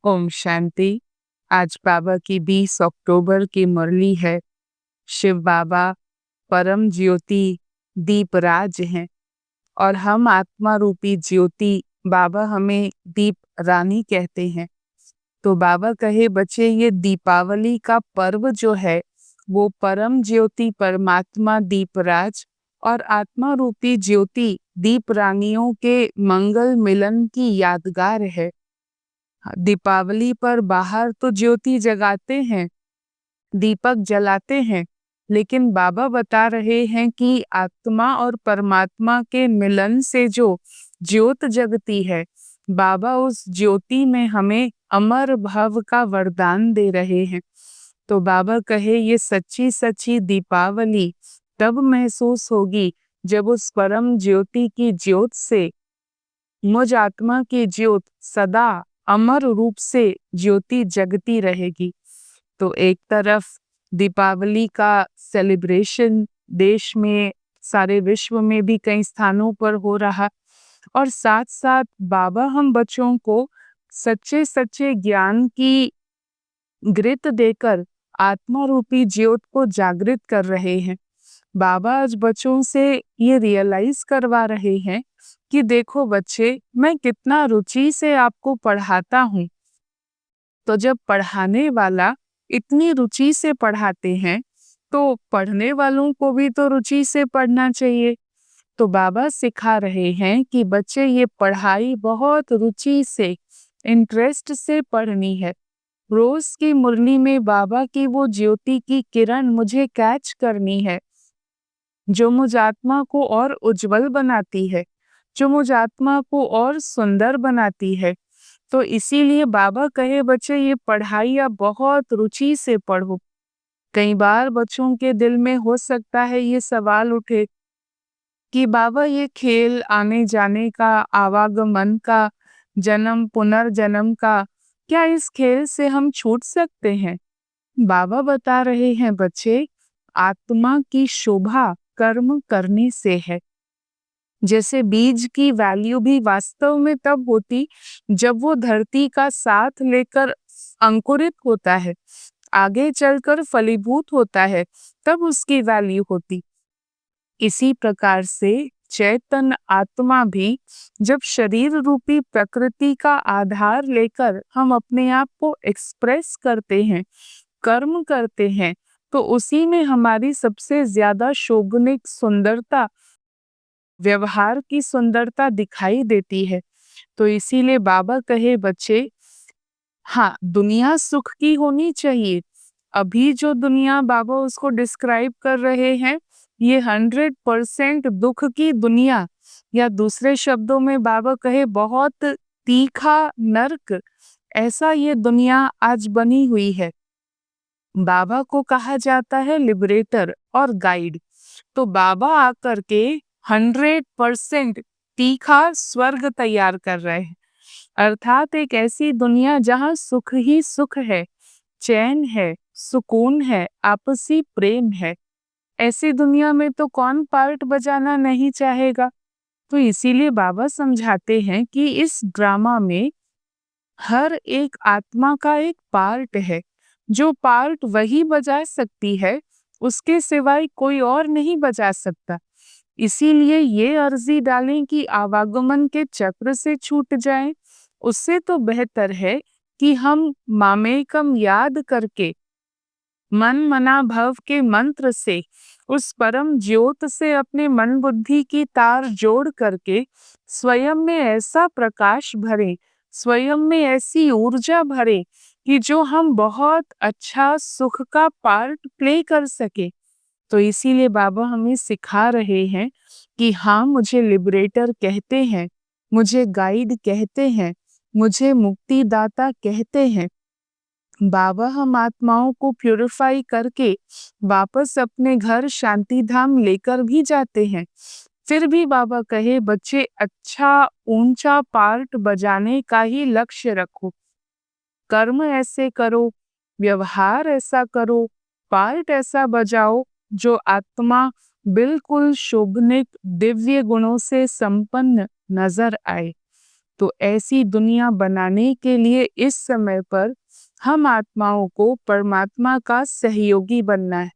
ओम शांति। आज बाबा की 20 अक्टूबर की मुरली है। शिव बाबा परम ज्योति दीपराज हैं और हम आत्मा रूपी ज्योति, बाबा हमें दीप रानी कहते हैं। तो बाबा कहे बच्चे, ये दीपावली का पर्व जो है वो परम ज्योति परमात्मा दीपराज और आत्मा रूपी ज्योति दीप रानियों के मंगल मिलन की यादगार है। दीपावली पर बाहर तो ज्योति जगाते हैं, दीपक जलाते हैं, लेकिन बाबा बता रहे हैं कि आत्मा और परमात्मा के मिलन से जो ज्योत जगती है, बाबा उस ज्योति में हमें अमर भव का वरदान दे रहे हैं। तो बाबा कहे ये सच्ची सच्ची दीपावली तब महसूस होगी जब उस परम ज्योति की ज्योत से मुझ आत्मा की ज्योत सदा अमर रूप से ज्योति जगती रहेगी। तो एक तरफ दीपावली का सेलिब्रेशन देश में, सारे विश्व में भी कई स्थानों पर हो रहा, और साथ साथ बाबा हम बच्चों को सच्चे सच्चे ज्ञान की गृत देकर आत्मा रूपी ज्योत को जागृत कर रहे हैं। बाबा आज बच्चों से ये रियलाइज करवा रहे हैं कि देखो बच्चे, मैं कितना रुचि से आपको पढ़ाता हूँ। तो जब पढ़ाने वाला इतनी रुचि से पढ़ाते हैं, तो पढ़ने वालों को भी तो रुचि से पढ़ना चाहिए। तो बाबा सिखा रहे हैं कि बच्चे, ये पढ़ाई बहुत रुचि से, इंटरेस्ट से पढ़नी है। रोज की मुरली में बाबा की वो ज्योति की किरण मुझे कैच करनी है, जो मुझ आत्मा को और उज्जवल बनाती है, जो मुझ आत्मा को और सुंदर बनाती है। तो इसीलिए बाबा कहे बच्चे, ये पढ़ाई आप बहुत रुचि से पढ़ो। कई बार बच्चों के दिल में हो सकता है ये सवाल उठे कि बाबा, ये खेल आने जाने का, आवागमन का, जन्म पुनर्जन्म का, क्या इस खेल से हम छूट सकते हैं? बाबा बता रहे हैं बच्चे, आत्मा की शोभा कर्म करने से है। जैसे बीज की वैल्यू भी वास्तव में तब होती जब वो धरती का साथ लेकर अंकुरित होता है, आगे चलकर फलीभूत होता है, तब उसकी वैल्यू होती। इसी प्रकार से चैतन्य आत्मा भी जब शरीर रूपी प्रकृति का आधार लेकर हम अपने आप को एक्सप्रेस करते हैं, कर्म करते हैं, तो उसी में हमारी सबसे ज्यादा शोभनीय सुंदरता, व्यवहार की सुंदरता दिखाई देती है। तो इसीलिए बाबा कहे बच्चे, हाँ, दुनिया सुख की होनी चाहिए। अभी जो दुनिया बाबा उसको डिस्क्राइब कर रहे हैं, ये 100% दुख की दुनिया, या दूसरे शब्दों में बाबा कहे बहुत तीखा नरक, ऐसा ये दुनिया आज बनी हुई है। बाबा को कहा जाता है लिबरेटर और गाइड। तो बाबा आकर के 100% तीखा स्वर्ग तैयार कर रहे हैं, अर्थात एक ऐसी दुनिया जहां सुख ही सुख है, चैन है, सुकून है, आपसी प्रेम है। ऐसी दुनिया में तो कौन पार्ट बजाना नहीं चाहेगा। तो इसीलिए बाबा समझाते हैं कि इस ड्रामा में हर एक आत्मा का एक पार्ट है, जो पार्ट वही बजा सकती है, उसके सिवाय कोई और नहीं बजा सकता। इसीलिए ये अर्जी डालें कि आवागमन के चक्र से छूट जाएं। उससे तो बेहतर है कि हम मामेकम याद करके, मन मना भव के मंत्र से, उस परम ज्योत से अपने मन बुद्धि की तार जोड़ करके स्वयं में ऐसा प्रकाश भरे, स्वयं में ऐसी ऊर्जा भरे कि जो हम बहुत अच्छा सुख का पार्ट प्ले कर सके। तो इसीलिए बाबा हमें सिखा रहे हैं कि हाँ, मुझे लिबरेटर कहते हैं, मुझे गाइड कहते हैं, मुझे मुक्तिदाता कहते हैं। बाबा हम आत्माओं को प्यूरिफाई करके वापस अपने घर शांति धाम लेकर भी जाते हैं। फिर भी बाबा कहे बच्चे, अच्छा ऊंचा पार्ट बजाने का ही लक्ष्य रखो, कर्म ऐसे करो, व्यवहार ऐसा करो, पार्ट ऐसा बजाओ जो आत्मा बिल्कुल शोभनीय दिव्य गुणों से संपन्न नजर आए। तो ऐसी दुनिया बनाने के लिए इस समय पर हम आत्माओं को परमात्मा का सहयोगी बनना है,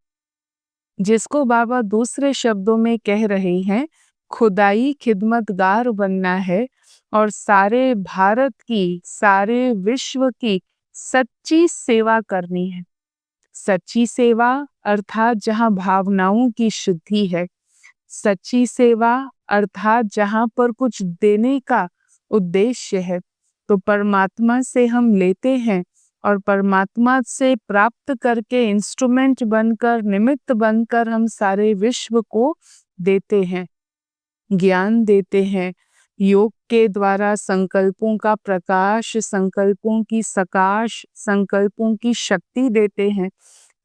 जिसको बाबा दूसरे शब्दों में कह रहे हैं, खुदाई खिदमतगार बनना है और सारे भारत की, सारे विश्व की सच्ची सेवा करनी है। सच्ची सेवा अर्थात जहाँ भावनाओं की शुद्धि है, सच्ची सेवा अर्थात जहाँ पर कुछ देने का उद्देश्य है। तो परमात्मा से हम लेते हैं और परमात्मा से प्राप्त करके इंस्ट्रूमेंट बनकर, निमित्त बनकर हम सारे विश्व को देते हैं, ज्ञान देते हैं। योग के द्वारा संकल्पों का प्रकाश, संकल्पों की सकाश, संकल्पों की शक्ति देते हैं।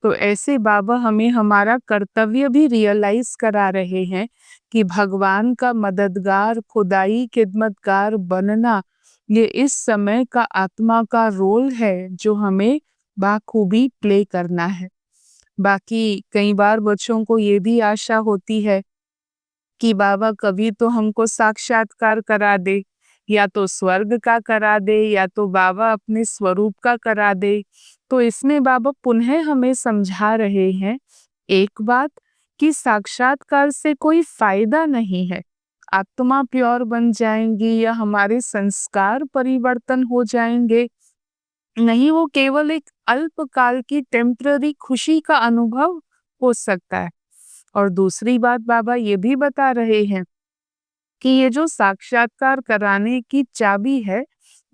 तो ऐसे बाबा हमें हमारा कर्तव्य भी रियलाइज करा रहे हैं कि भगवान का मददगार, खुदाई खिदमतगार बनना, ये इस समय का आत्मा का रोल है जो हमें बाखूबी प्ले करना है। बाकी कई बार बच्चों को ये भी आशा होती है कि बाबा कभी तो हमको साक्षात्कार करा दे, या तो स्वर्ग का करा दे या तो बाबा अपने स्वरूप का करा दे। तो इसमें बाबा पुनः हमें समझा रहे हैं एक बात, कि साक्षात्कार से कोई फायदा नहीं है। आत्मा प्योर बन जाएंगी या हमारे संस्कार परिवर्तन हो जाएंगे, नहीं, वो केवल एक अल्पकाल की टेम्पररी खुशी का अनुभव हो सकता है। और दूसरी बात बाबा ये भी बता रहे हैं कि ये जो साक्षात्कार कराने की चाबी है,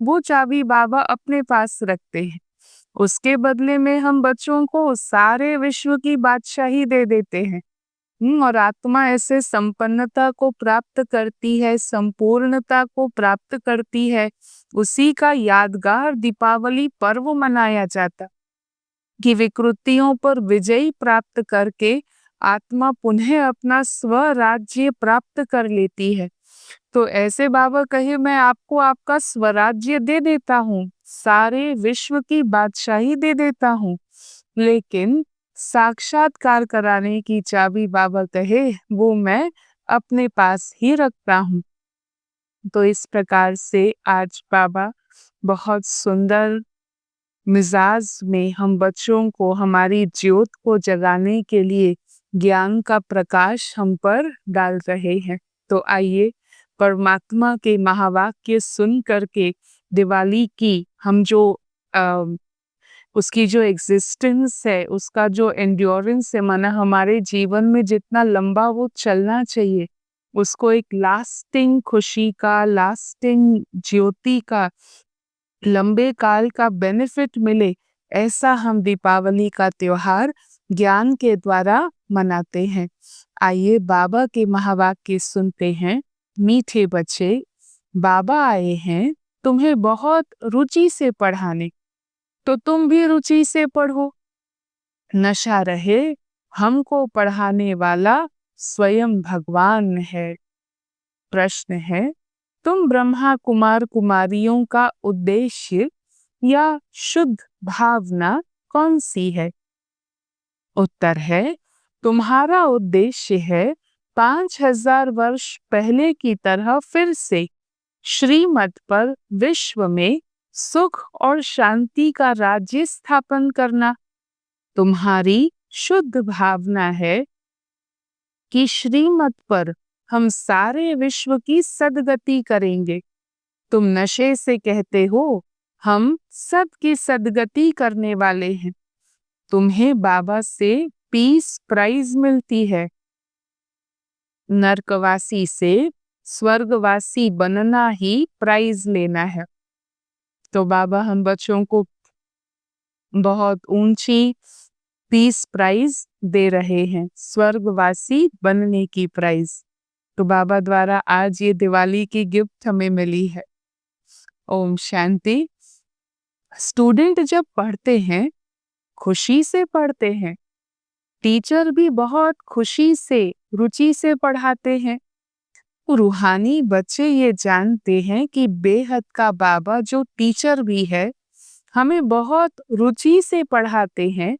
वो चाबी बाबा अपने पास रखते हैं। उसके बदले में हम बच्चों को सारे विश्व की बादशाही दे देते हैं। और आत्मा ऐसे संपन्नता को प्राप्त करती है, संपूर्णता को प्राप्त करती है। उसी का यादगार दीपावली पर्व मनाया जाता, कि विकृतियों पर विजय प्राप्त करके आत्मा पुनः अपना स्वराज्य प्राप्त कर लेती है। तो ऐसे बाबा कहे, मैं आपको आपका स्वराज्य दे देता हूँ, सारे विश्व की बादशाही दे देता हूँ, लेकिन साक्षात्कार कराने की चाबी बाबा कहे वो मैं अपने पास ही रखता हूँ। तो इस प्रकार से आज बाबा बहुत सुंदर मिजाज में हम बच्चों को हमारी ज्योत को जगाने के लिए ज्ञान का प्रकाश हम पर डाल रहे हैं। तो आइए परमात्मा के महावाक्य सुन करके दिवाली की हम जो उसकी जो एग्जिस्टेंस है, उसका जो एंड्योरेंस है, माना हमारे जीवन में जितना लंबा वो चलना चाहिए, उसको एक लास्टिंग खुशी का, लास्टिंग ज्योति का, लंबे काल का बेनिफिट मिले, ऐसा हम दीपावली का त्योहार ज्ञान के द्वारा मनाते हैं। आइए बाबा के महावाक्य सुनते हैं। मीठे बच्चे, बाबा आए हैं तुम्हें बहुत रुचि से पढ़ाने, तो तुम भी रुचि से पढ़ो। नशा रहे, हमको पढ़ाने वाला स्वयं भगवान है। प्रश्न है, तुम ब्रह्मा कुमार कुमारियों का उद्देश्य या शुद्ध भावना कौन सी है? उत्तर है, तुम्हारा उद्देश्य है 5000 वर्ष पहले की तरह फिर से श्रीमत पर विश्व में सुख और शांति का राज्य स्थापन करना। तुम्हारी शुद्ध भावना है कि श्रीमत पर हम सारे विश्व की सद्गति करेंगे। तुम नशे से कहते हो हम सबकी सद्गति करने वाले हैं। तुम्हें बाबा से पीस प्राइज मिलती है। नरकवासी से स्वर्गवासी बनना ही प्राइज लेना है। तो बाबा हम बच्चों को बहुत ऊंची पीस प्राइज दे रहे हैं, स्वर्गवासी बनने की प्राइज। तो बाबा द्वारा आज ये दिवाली की गिफ्ट हमें मिली है। ओम शांति। स्टूडेंट जब पढ़ते हैं, खुशी से पढ़ते हैं, टीचर भी बहुत खुशी से, रुचि से पढ़ाते हैं। रूहानी बच्चे ये जानते हैं कि बेहद का बाबा जो टीचर भी है, हमें बहुत रुचि से पढ़ाते हैं।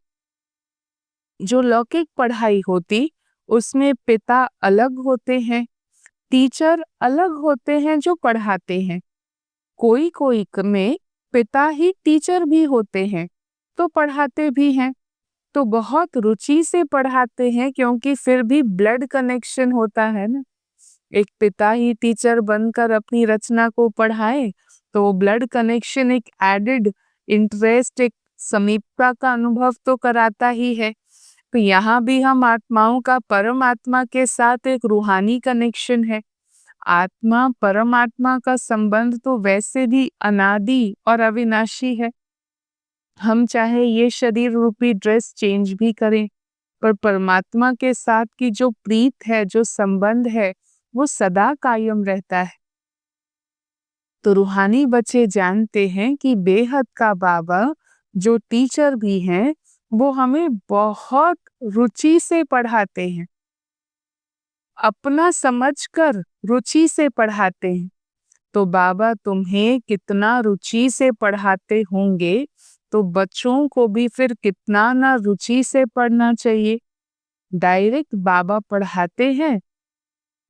जो लौकिक पढ़ाई होती, उसमें पिता अलग होते हैं, टीचर अलग होते हैं जो पढ़ाते हैं। कोई में पिता ही टीचर भी होते हैं, तो पढ़ाते भी हैं, तो बहुत रुचि से पढ़ाते हैं क्योंकि फिर भी ब्लड कनेक्शन होता है ना। एक पिता ही टीचर बनकर अपनी रचना को पढ़ाए, तो ब्लड कनेक्शन एक एडेड इंटरेस्ट, एक समीपता का अनुभव तो कराता ही है। तो यहाँ भी हम आत्माओं का परमात्मा के साथ एक रूहानी कनेक्शन है। आत्मा परमात्मा का संबंध तो वैसे भी अनादि और अविनाशी है। हम चाहे ये शरीर रूपी ड्रेस चेंज भी करें, पर परमात्मा के साथ की जो प्रीत है, जो संबंध है, वो सदा कायम रहता है। तो रूहानी बच्चे जानते हैं कि बेहद का बाबा जो टीचर भी हैं, वो हमें बहुत रुचि से पढ़ाते हैं, अपना समझकर रुचि से पढ़ाते हैं। तो बाबा तुम्हें कितना रुचि से पढ़ाते होंगे, तो बच्चों को भी फिर कितना ना रुचि से पढ़ना चाहिए। डायरेक्ट बाबा पढ़ाते हैं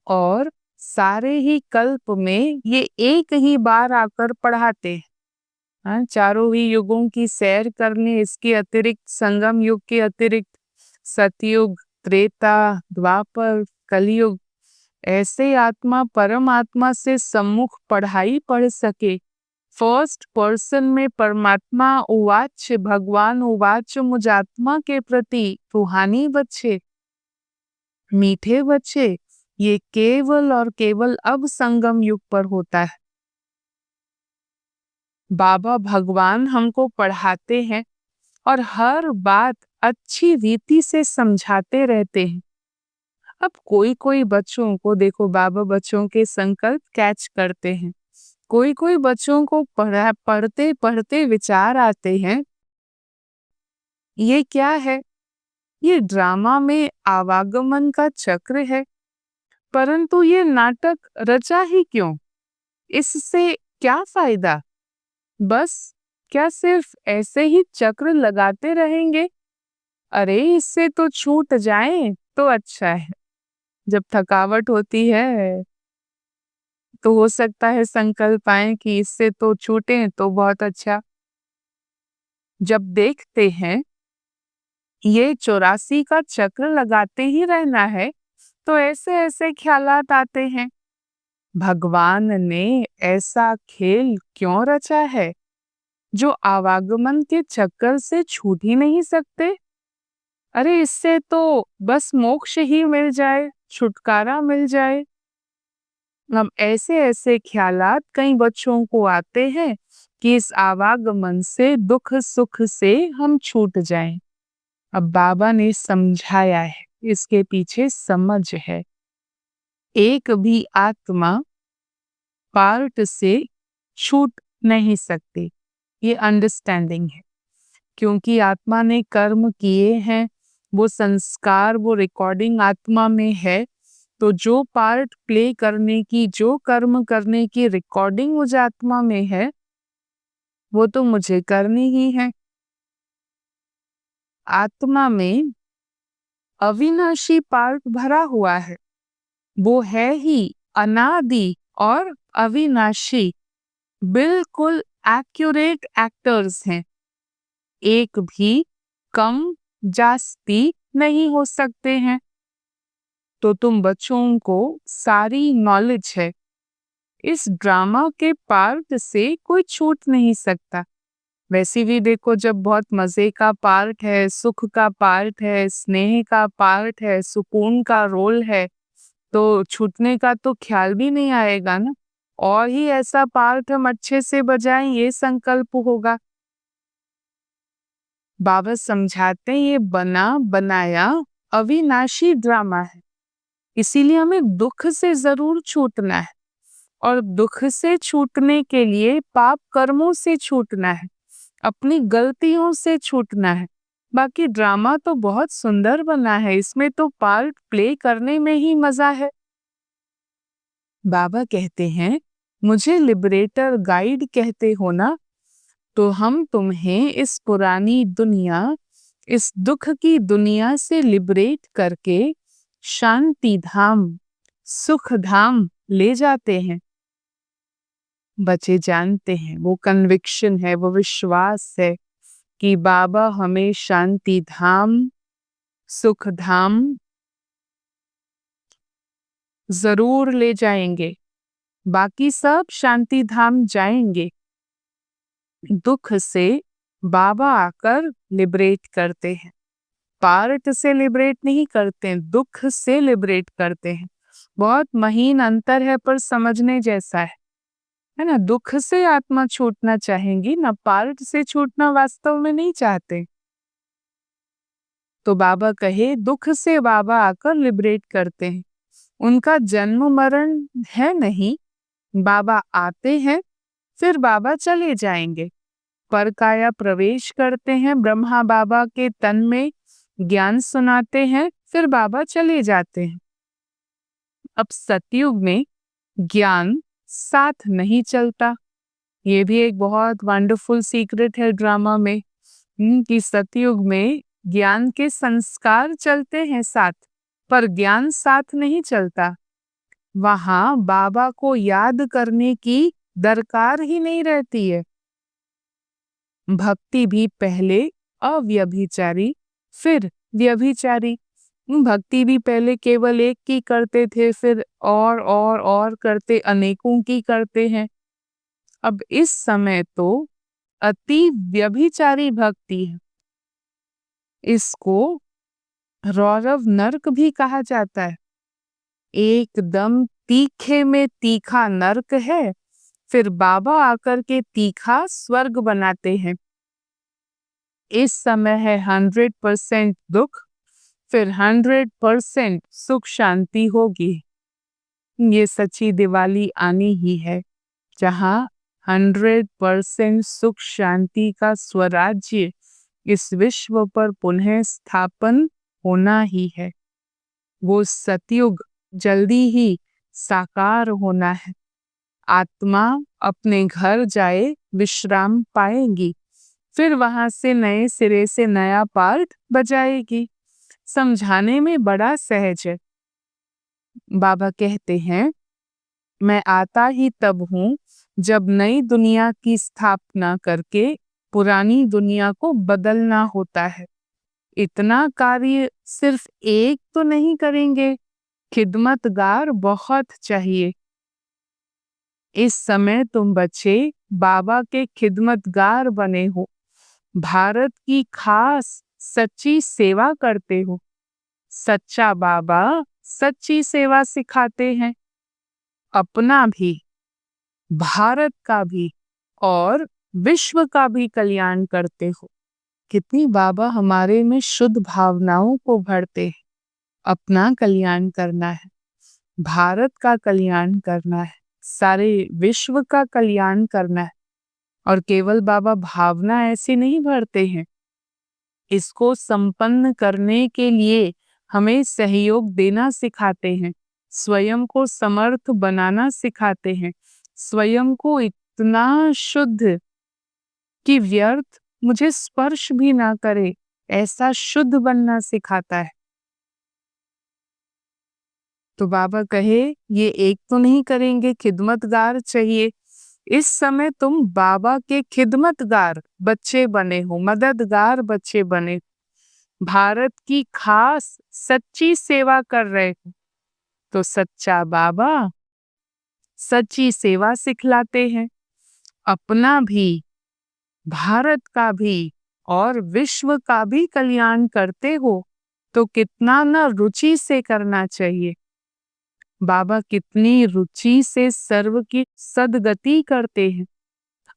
और सारे ही कल्प में ये एक ही बार आकर पढ़ाते हैं। हाँ, चारों ही युगों की सैर करने, इसके अतिरिक्त संगम युग के अतिरिक्त सतयुग, त्रेता, द्वापर, कलयुग, ऐसे आत्मा परमात्मा से सम्मुख पढ़ाई पढ़ सके। फर्स्ट पर्सन में परमात्मा उवाच, भगवान उवाच मुझ आत्मा के प्रति रूहानी बच्चे, मीठे बच्चे, ये केवल और केवल अब संगम युग पर होता है। बाबा भगवान हमको पढ़ाते हैं और हर बात अच्छी रीति से समझाते रहते हैं। अब कोई बच्चों को देखो, बाबा बच्चों के संकल्प कैच करते हैं। कोई बच्चों को पढ़ते पढ़ते विचार आते हैं, ये क्या है? ये ड्रामा में आवागमन का चक्र है, परंतु ये नाटक रचा ही क्यों? इससे क्या फायदा? बस क्या सिर्फ ऐसे ही चक्र लगाते रहेंगे? अरे इससे तो छूट जाए तो अच्छा है। जब थकावट होती है तो हो सकता है संकल्प आए कि इससे तो छूटे तो बहुत अच्छा। जब देखते हैं ये 84 का चक्र लगाते ही रहना है, तो ऐसे ऐसे ख्यालात आते हैं, भगवान ने ऐसा खेल क्यों रचा है जो आवागमन के चक्कर से छूट ही नहीं सकते? अरे इससे तो बस मोक्ष ही मिल जाए, छुटकारा मिल जाए। अब ऐसे ऐसे ख्यालात कई बच्चों को आते हैं कि इस आवागमन से, दुख सुख से हम छूट जाएं। अब बाबा ने समझाया है, इसके पीछे समझ है। एक भी आत्मा पार्ट से छूट नहीं सकती, ये अंडरस्टैंडिंग है। क्योंकि आत्मा ने कर्म किए हैं, वो संस्कार, वो रिकॉर्डिंग आत्मा में है, तो जो पार्ट प्ले करने की, जो कर्म करने की रिकॉर्डिंग मुझ आत्मा में है, वो तो मुझे करनी ही है। आत्मा में अविनाशी पार्ट भरा हुआ है, वो है ही अनादि और अविनाशी, बिल्कुल एक्यूरेट एक्टर्स हैं। एक भी कम जास्ती नहीं हो सकते हैं। तो तुम बच्चों को सारी नॉलेज है, इस ड्रामा के पार्ट से कोई छूट नहीं सकता। वैसे भी देखो, जब बहुत मजे का पार्ट है, सुख का पार्ट है, स्नेह का पार्ट है, सुकून का रोल है, तो छूटने का तो ख्याल भी नहीं आएगा ना। और ही ऐसा पार्ट हम अच्छे से बजाएं, ये संकल्प होगा। बाबा समझाते हैं ये बना बनाया अविनाशी ड्रामा है, इसीलिए हमें दुख से जरूर छूटना है। और दुख से छूटने के लिए पाप कर्मों से छूटना है, अपनी गलतियों से छूटना है। बाकी ड्रामा तो बहुत सुंदर बना है, इसमें तो पार्ट प्ले करने में ही मजा है। बाबा कहते हैं, मुझे लिबरेटर गाइड कहते हो ना, तो हम तुम्हें इस पुरानी दुनिया, इस दुख की दुनिया से लिबरेट करके शांति धाम, सुख धाम ले जाते हैं। बच्चे जानते हैं, वो कन्विक्शन है, वो विश्वास है कि बाबा हमें शांति धाम, सुख धाम जरूर ले जाएंगे। बाकी सब शांति धाम जाएंगे। दुख से बाबा आकर लिबरेट करते हैं, पार्ट से लिबरेट नहीं करते हैं, दुख से लिबरेट करते हैं। बहुत महीन अंतर है पर समझने जैसा है ना। दुख से आत्मा छूटना चाहेंगी ना, पार्ट से छूटना वास्तव में नहीं चाहते। तो बाबा कहे दुख से बाबा आकर लिबरेट करते हैं। उनका जन्म मरण है नहीं, बाबा आते हैं फिर बाबा चले जाएंगे। परकाया प्रवेश करते हैं, ब्रह्मा बाबा के तन में ज्ञान सुनाते हैं, फिर बाबा चले जाते हैं। अब सतयुग में ज्ञान साथ नहीं चलता। ये भी एक बहुत वंडरफुल सीक्रेट है ड्रामा में कि सतयुग में ज्ञान के संस्कार चलते हैं साथ, पर ज्ञान साथ नहीं चलता। वहां बाबा को याद करने की दरकार ही नहीं रहती है। भक्ति भी पहले अव्यभिचारी फिर व्यभिचारी। भक्ति भी पहले केवल एक की करते थे, फिर और करते अनेकों की करते हैं। अब इस समय तो अति व्यभिचारी भक्ति है। इसको रौरव नर्क भी कहा जाता है। एकदम तीखे में तीखा नर्क है, फिर बाबा आकर के तीखा स्वर्ग बनाते हैं। इस समय है 100% दुख, फिर 100% सुख शांति होगी। ये सच्ची दिवाली आनी ही है, जहां 100% सुख शांति का स्वराज्य इस विश्व पर पुनः स्थापन होना ही है। वो सतयुग जल्दी ही साकार होना है। आत्मा अपने घर जाए विश्राम पाएगी, फिर वहां से नए सिरे से नया पार्ट बजाएगी। समझाने में बड़ा सहज है। बाबा कहते हैं मैं आता ही तब हूं जब नई दुनिया की स्थापना करके पुरानी दुनिया को बदलना होता है। इतना कार्य सिर्फ एक तो नहीं करेंगे, खिदमतगार बहुत चाहिए। इस समय तुम बच्चे बाबा के खिदमतगार बने हो, भारत की खास सच्ची सेवा करते हो। सच्चा बाबा सच्ची सेवा सिखाते हैं, अपना भी, भारत का भी और विश्व का भी कल्याण करते हो। कितनी बाबा हमारे में शुद्ध भावनाओं को भरते हैं। अपना कल्याण करना है, भारत का कल्याण करना है, सारे विश्व का कल्याण करना है। और केवल बाबा भावना ऐसे नहीं भरते हैं, इसको संपन्न करने के लिए हमें सहयोग देना सिखाते हैं, स्वयं को समर्थ बनाना सिखाते हैं, स्वयं को इतना शुद्ध कि व्यर्थ मुझे स्पर्श भी ना करे, ऐसा शुद्ध बनना सिखाता है। तो बाबा कहे ये एक तो नहीं करेंगे, खिदमतगार चाहिए। इस समय तुम बाबा के खिदमतगार बच्चे बने हो, मददगार बच्चे बने, भारत की खास सच्ची सेवा कर रहे हो। तो सच्चा बाबा सच्ची सेवा सिखलाते हैं, अपना भी, भारत का भी और विश्व का भी कल्याण करते हो। तो कितना न रुचि से करना चाहिए। बाबा कितनी रुचि से सर्व की सदगति करते हैं।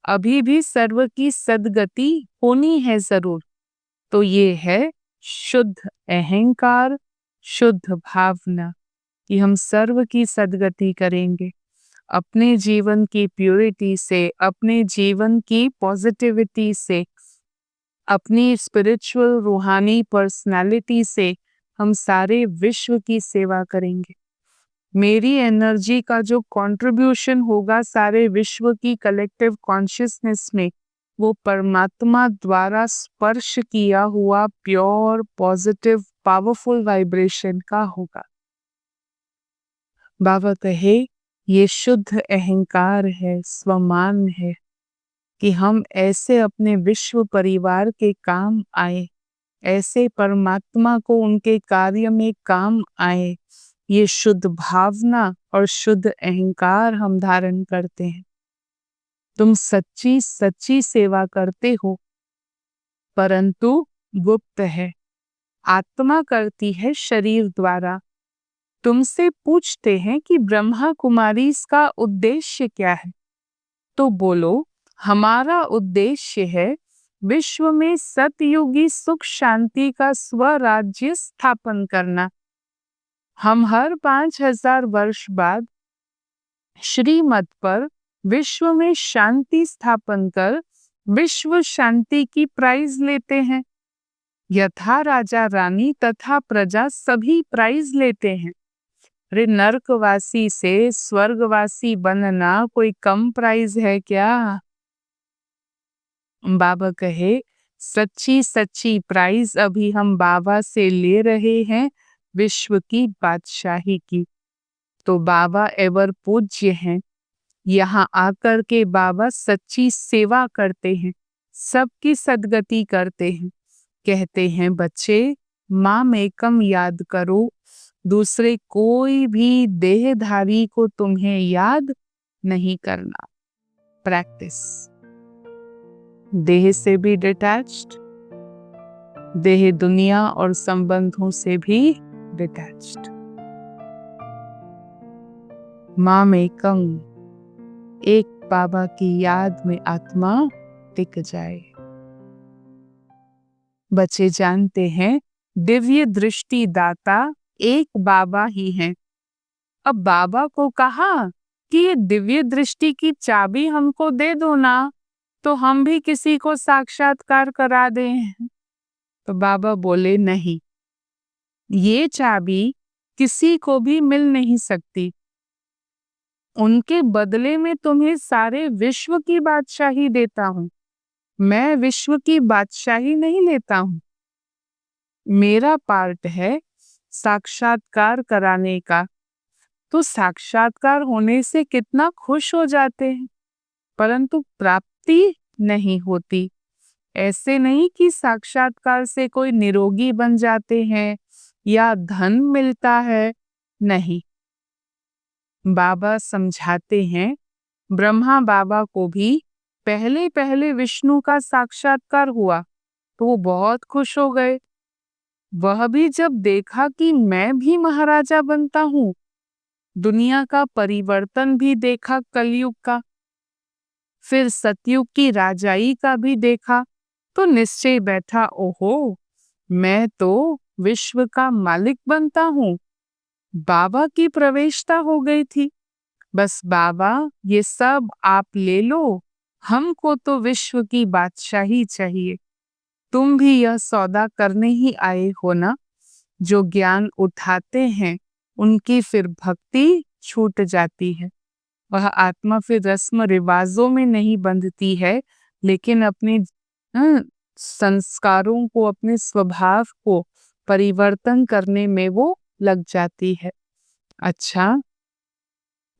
अभी भी सर्व की सदगति होनी है जरूर। तो ये है शुद्ध अहंकार, शुद्ध भावना कि हम सर्व की सदगति करेंगे। अपने जीवन की प्योरिटी से, अपने जीवन की पॉजिटिविटी से, अपनी स्पिरिचुअल रूहानी पर्सनालिटी से हम सारे विश्व की सेवा करेंगे। मेरी एनर्जी का जो कंट्रीब्यूशन होगा सारे विश्व की कलेक्टिव कॉन्शियसनेस में, वो परमात्मा द्वारा स्पर्श किया हुआ प्योर पॉजिटिव पावरफुल वाइब्रेशन का होगा। बाबा कहे ये शुद्ध अहंकार है, स्वमान है कि हम ऐसे अपने विश्व परिवार के काम आए, ऐसे परमात्मा को उनके कार्य में काम आए। ये शुद्ध भावना और शुद्ध अहंकार हम धारण करते हैं। तुम सच्ची सच्ची सेवा करते हो, परंतु गुप्त है। आत्मा करती है शरीर द्वारा। तुमसे पूछते हैं कि ब्रह्मा कुमारी इसका उद्देश्य क्या है, तो बोलो हमारा उद्देश्य है विश्व में सतयुगी सुख शांति का स्वराज्य स्थापन करना। हम हर 5000 वर्ष बाद श्रीमत पर विश्व में शांति स्थापन कर विश्व शांति की प्राइज लेते हैं। यथा राजा रानी तथा प्रजा सभी प्राइज लेते हैं। अरे नरकवासी से स्वर्गवासी बनना कोई कम प्राइज है क्या? बाबा कहे सच्ची सच्ची प्राइज अभी हम बाबा से ले रहे हैं, विश्व की बादशाही की। तो बाबा एवर पूज्य हैं। यहाँ आकर के बाबा सच्ची सेवा करते हैं, सबकी सद्गति करते हैं। कहते हैं बच्चे माम एकम याद करो, दूसरे कोई भी देहधारी को तुम्हें याद नहीं करना। प्रैक्टिस। देह से भी डिटैच्ड, देह दुनिया और संबंधों से भी डिटैच्ड। माम एकम, एक बाबा की याद में आत्मा टिक जाए। बच्चे जानते हैं दिव्य दृष्टि दाता एक बाबा ही हैं। अब बाबा को कहा कि ये दिव्य दृष्टि की चाबी हमको दे दो ना, तो हम भी किसी को साक्षात्कार करा दें। तो बाबा बोले नहीं, ये चाबी किसी को भी मिल नहीं सकती। उनके बदले में तुम्हें सारे विश्व की बादशाही देता हूं। मैं विश्व की बादशाही नहीं लेता हूं। मेरा पार्ट है साक्षात्कार कराने का। तो साक्षात्कार होने से कितना खुश हो जाते हैं, परंतु प्राप्ति नहीं होती। ऐसे नहीं कि साक्षात्कार से कोई निरोगी बन जाते हैं या धन मिलता है, नहीं। बाबा समझाते हैं ब्रह्मा बाबा को भी पहले पहले विष्णु का साक्षात्कार हुआ तो वो बहुत खुश हो गए। वह भी जब देखा कि मैं भी महाराजा बनता हूँ, दुनिया का परिवर्तन भी देखा कलयुग का, फिर सतयुग की राजाई का भी देखा, तो निश्चय बैठा ओहो मैं तो विश्व का मालिक बनता हूँ। बाबा की प्रवेशता हो गई थी। बस बाबा ये सब आप ले लो, हमको तो विश्व की बादशाही चाहिए। तुम भी यह सौदा करने ही आए हो ना। जो ज्ञान उठाते हैं उनकी फिर भक्ति छूट जाती है। वह आत्मा फिर रस्म रिवाजों में नहीं बंधती है, लेकिन अपने संस्कारों को, अपने स्वभाव को परिवर्तन करने में वो लग जाती है। अच्छा,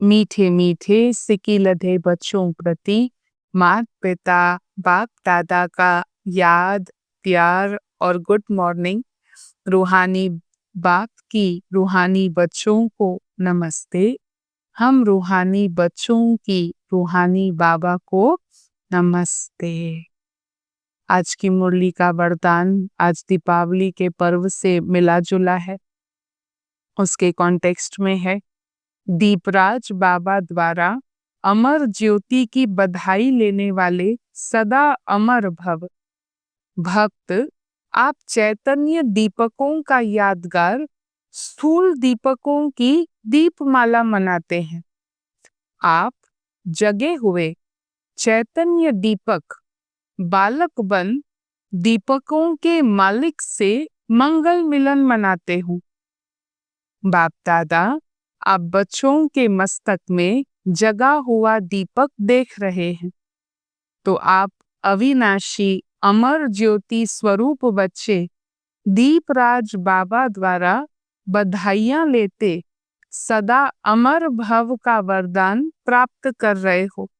मीठे मीठे सिकी लधे बच्चों प्रति माता पिता बाप दादा का याद, प्यार और गुड मॉर्निंग। रूहानी बाप की रूहानी बच्चों को नमस्ते। हम रूहानी बच्चों की रूहानी बाबा को नमस्ते। आज की मुरली का वरदान आज दीपावली के पर्व से मिला जुला है। उसके कॉन्टेक्स्ट में है दीपराज बाबा द्वारा अमर ज्योति की बधाई लेने वाले सदा अमर भव। भक्त, आप चैतन्य दीपकों का यादगार स्थूल दीपकों की दीपमाला मनाते हैं। आप जगे हुए चैतन्य दीपक बालक बन दीपकों के मालिक से मंगल मिलन मनाते हो। बाप दादा, आप बच्चों के मस्तक में जगा हुआ दीपक देख रहे हैं, तो आप अविनाशी अमर ज्योति स्वरूप बच्चे दीपराज बाबा द्वारा बधाइयां लेते सदा अमर भव का वरदान प्राप्त कर रहे हो।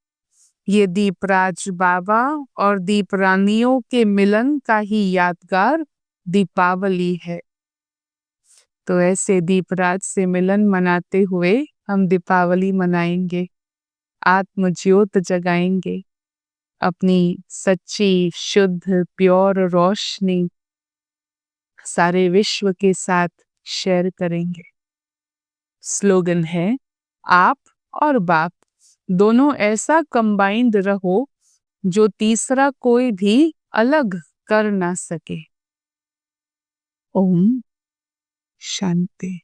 ये दीपराज बाबा और दीपरानियों के मिलन का ही यादगार दीपावली है। तो ऐसे दीपराज से मिलन मनाते हुए हम दीपावली मनाएंगे, आत्मज्योत जगाएंगे, अपनी सच्ची शुद्ध प्योर रोशनी सारे विश्व के साथ शेयर करेंगे। स्लोगन है, आप और बाप दोनों ऐसा कंबाइंड रहो जो तीसरा कोई भी अलग कर ना सके। ओम शांति।